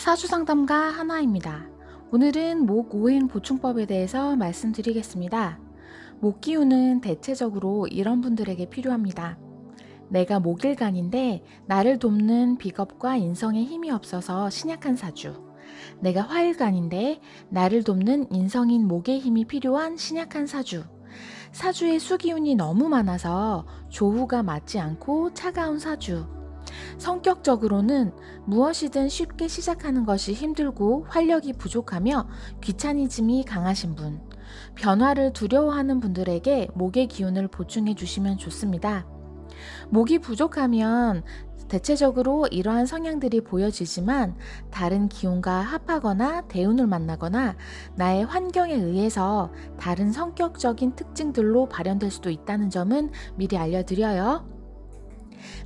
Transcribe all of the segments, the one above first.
사주상담가 하나입니다. 오늘은 목 오행 보충법에 대해서 말씀드리겠습니다. 목 기운은 대체적으로 이런 분들에게 필요합니다. 내가 목일간인데 나를 돕는 비겁과 인성에 힘이 없어서 신약한 사주. 내가 화일간인데 나를 돕는 인성인 목의 힘이 필요한 신약한 사주. 사주에 수기운이 너무 많아서 조후가 맞지 않고 차가운 사주. 성격적으로는 무엇이든 쉽게 시작하는 것이 힘들고 활력이 부족하며 귀차니즘이 강하신 분, 변화를 두려워하는 분들에게 목의 기운을 보충해 주시면 좋습니다. 목이 부족하면 대체적으로 이러한 성향들이 보여지지만 다른 기운과 합하거나 대운을 만나거나 나의 환경에 의해서 다른 성격적인 특징들로 발현될 수도 있다는 점은 미리 알려드려요.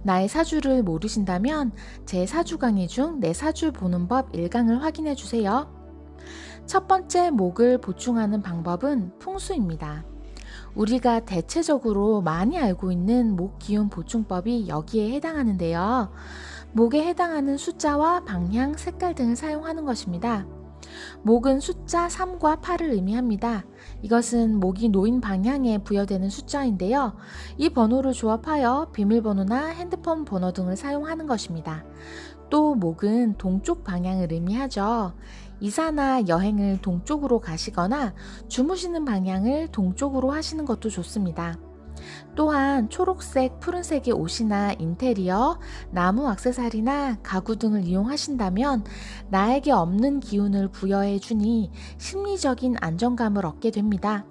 나의 사주를 모르신다면 제 사주 강의 중 내 사주 보는 법 1강을 확인해 주세요. 첫 번째 목을 보충하는 방법은 풍수입니다. 우리가 대체적으로 많이 알고 있는 목 기운 보충법이 여기에 해당하는데요. 목에 해당하는 숫자와 방향, 색깔 등을 사용하는 것입니다. 목은 숫자 3과 8을 의미합니다. 이것은 목이 놓인 방향에 부여되는 숫자인데요. 이 번호를 조합하여 비밀번호나 핸드폰 번호 등을 사용하는 것입니다. 또 목은 동쪽 방향을 의미하죠. 이사나 여행을 동쪽으로 가시거나 주무시는 방향을 동쪽으로 하시는 것도 좋습니다. 또한 초록색, 푸른색의 옷이나 인테리어, 나무 액세서리나 가구 등을 이용하신다면 나에게 없는 기운을 부여해 주니 심리적인 안정감을 얻게 됩니다.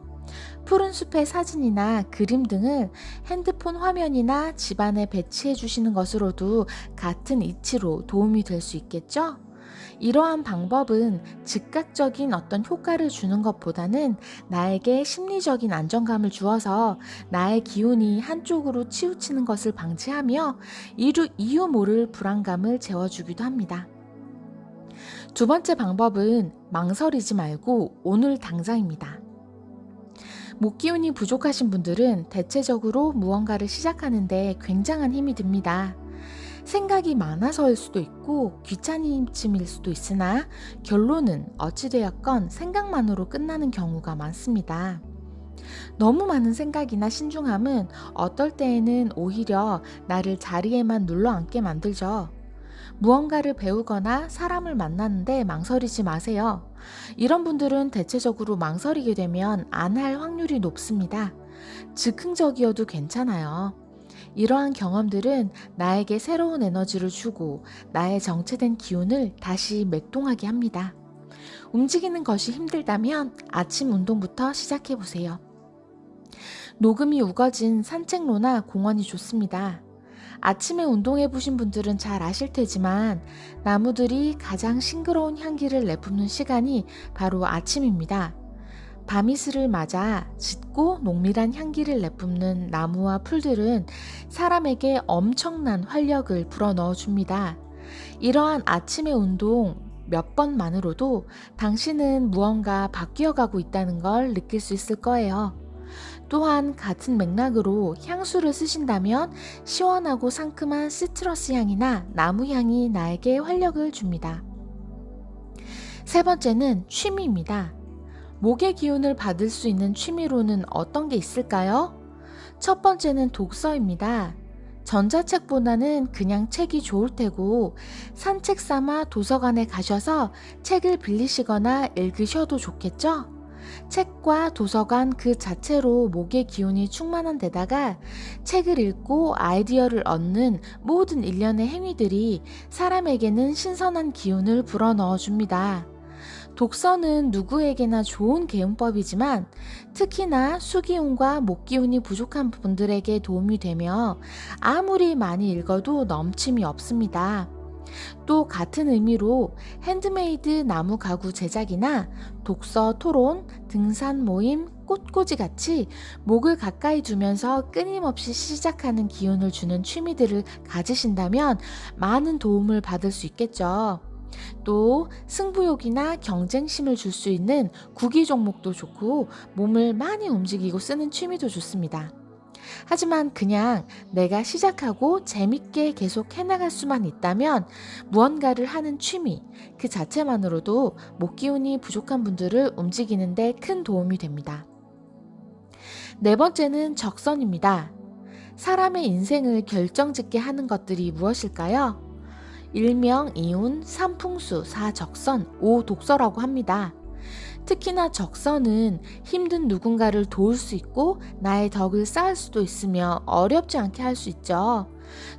푸른 숲의 사진이나 그림 등을 핸드폰 화면이나 집안에 배치해 주시는 것으로도 같은 이치로 도움이 될 수 있겠죠? 이러한 방법은 즉각적인 어떤 효과를 주는 것보다는 나에게 심리적인 안정감을 주어서 나의 기운이 한쪽으로 치우치는 것을 방지하며 이유 모를 불안감을 재워주기도 합니다. 두 번째 방법은 망설이지 말고 오늘 당장입니다. 목 기운이 부족하신 분들은 대체적으로 무언가를 시작하는데 굉장한 힘이 듭니다. 생각이 많아서일 수도 있고 귀차니즘일 수도 있으나 결론은 어찌되었건 생각만으로 끝나는 경우가 많습니다. 너무 많은 생각이나 신중함은 어떨 때에는 오히려 나를 자리에만 눌러앉게 만들죠. 무언가를 배우거나 사람을 만나는데 망설이지 마세요. 이런 분들은 대체적으로 망설이게 되면 안 할 확률이 높습니다. 즉흥적이어도 괜찮아요. 이러한 경험들은 나에게 새로운 에너지를 주고 나의 정체된 기운을 다시 맥동하게 합니다. 움직이는 것이 힘들다면 아침 운동부터 시작해 보세요. 녹음이 우거진 산책로나 공원이 좋습니다. 아침에 운동해 보신 분들은 잘 아실 테지만 나무들이 가장 싱그러운 향기를 내뿜는 시간이 바로 아침입니다. 밤이슬을 맞아 짙고 농밀한 향기를 내뿜는 나무와 풀들은 사람에게 엄청난 활력을 불어넣어 줍니다. 이러한 아침의 운동 몇 번만으로도 당신은 무언가 바뀌어가고 있다는 걸 느낄 수 있을 거예요. 또한 같은 맥락으로 향수를 쓰신다면 시원하고 상큼한 시트러스 향이나 나무 향이 나에게 활력을 줍니다. 세 번째는 취미입니다. 목의 기운을 받을 수 있는 취미로는 어떤 게 있을까요? 첫 번째는 독서입니다. 전자책보다는 그냥 책이 좋을 테고 산책 삼아 도서관에 가셔서 책을 빌리시거나 읽으셔도 좋겠죠? 책과 도서관 그 자체로 목의 기운이 충만한 데다가 책을 읽고 아이디어를 얻는 모든 일련의 행위들이 사람에게는 신선한 기운을 불어넣어 줍니다. 독서는 누구에게나 좋은 개운법이지만 특히나 수기운과 목기운이 부족한 분들에게 도움이 되며 아무리 많이 읽어도 넘침이 없습니다. 또 같은 의미로 핸드메이드 나무 가구 제작이나 독서 토론, 등산 모임, 꽃꽂이 같이 목을 가까이 두면서 끊임없이 시작하는 기운을 주는 취미들을 가지신다면 많은 도움을 받을 수 있겠죠. 또 승부욕이나 경쟁심을 줄 수 있는 구기 종목도 좋고 몸을 많이 움직이고 쓰는 취미도 좋습니다. 하지만 그냥 내가 시작하고 재밌게 계속 해나갈 수만 있다면 무언가를 하는 취미, 그 자체만으로도 목 기운이 부족한 분들을 움직이는데 큰 도움이 됩니다. 네 번째는 적선입니다. 사람의 인생을 결정짓게 하는 것들이 무엇일까요? 일명 이운, 삼풍수, 사적선, 오독서라고 합니다. 특히나 적선은 힘든 누군가를 도울 수 있고 나의 덕을 쌓을 수도 있으며 어렵지 않게 할 수 있죠.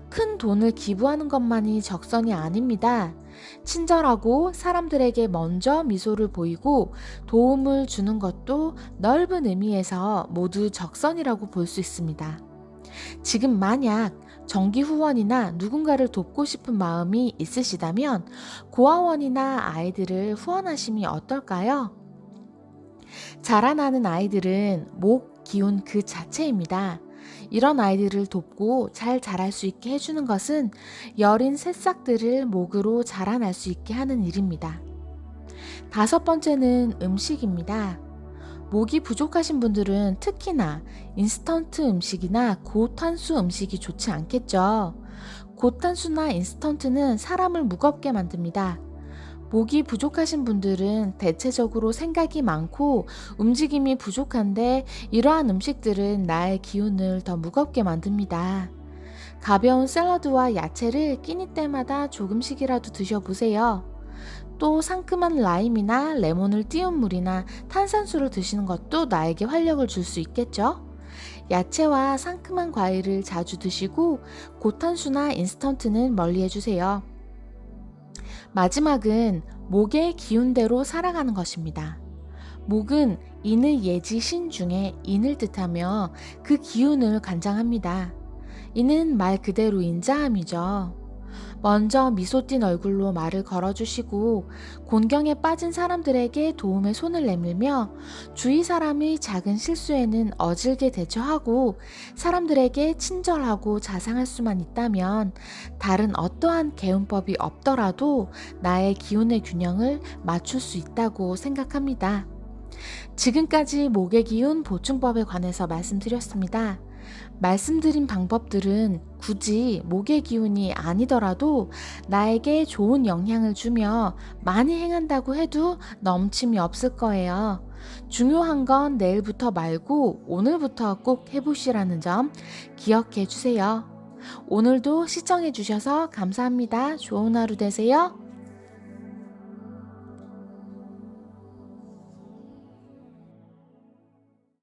큰 돈을 기부하는 것만이 적선이 아닙니다. 친절하고 사람들에게 먼저 미소를 보이고 도움을 주는 것도 넓은 의미에서 모두 적선이라고 볼 수 있습니다. 지금 만약 정기 후원이나 누군가를 돕고 싶은 마음이 있으시다면 고아원이나 아이들을 후원하심이 어떨까요? 자라나는 아이들은 목 기운 그 자체입니다. 이런 아이들을 돕고 잘 자랄 수 있게 해주는 것은 여린 새싹들을 목으로 자라날 수 있게 하는 일입니다. 다섯 번째는 음식입니다. 목이 부족하신 분들은 특히나 인스턴트 음식이나 고탄수 음식이 좋지 않겠죠. 고탄수나 인스턴트는 사람을 무겁게 만듭니다. 목이 부족하신 분들은 대체적으로 생각이 많고 움직임이 부족한데 이러한 음식들은 나의 기운을 더 무겁게 만듭니다. 가벼운 샐러드와 야채를 끼니 때마다 조금씩이라도 드셔보세요. 또 상큼한 라임이나 레몬을 띄운 물이나 탄산수를 드시는 것도 나에게 활력을 줄 수 있겠죠? 야채와 상큼한 과일을 자주 드시고 고탄수나 인스턴트는 멀리 해주세요. 마지막은 목의 기운대로 살아가는 것입니다. 목은 인의 예지 신 중에 인을 뜻하며 그 기운을 관장합니다. 이는 말 그대로 인자함이죠. 먼저 미소 띤 얼굴로 말을 걸어주시고 곤경에 빠진 사람들에게 도움의 손을 내밀며 주위 사람의 작은 실수에는 어질게 대처하고 사람들에게 친절하고 자상할 수만 있다면 다른 어떠한 개운법이 없더라도 나의 기운의 균형을 맞출 수 있다고 생각합니다. 지금까지 목의 기운 보충법에 관해서 말씀드렸습니다. 말씀드린 방법들은 굳이 목의 기운이 아니더라도 나에게 좋은 영향을 주며 많이 행한다고 해도 넘침이 없을 거예요. 중요한 건 내일부터 말고 오늘부터 꼭 해보시라는 점 기억해 주세요. 오늘도 시청해 주셔서 감사합니다. 좋은 하루 되세요.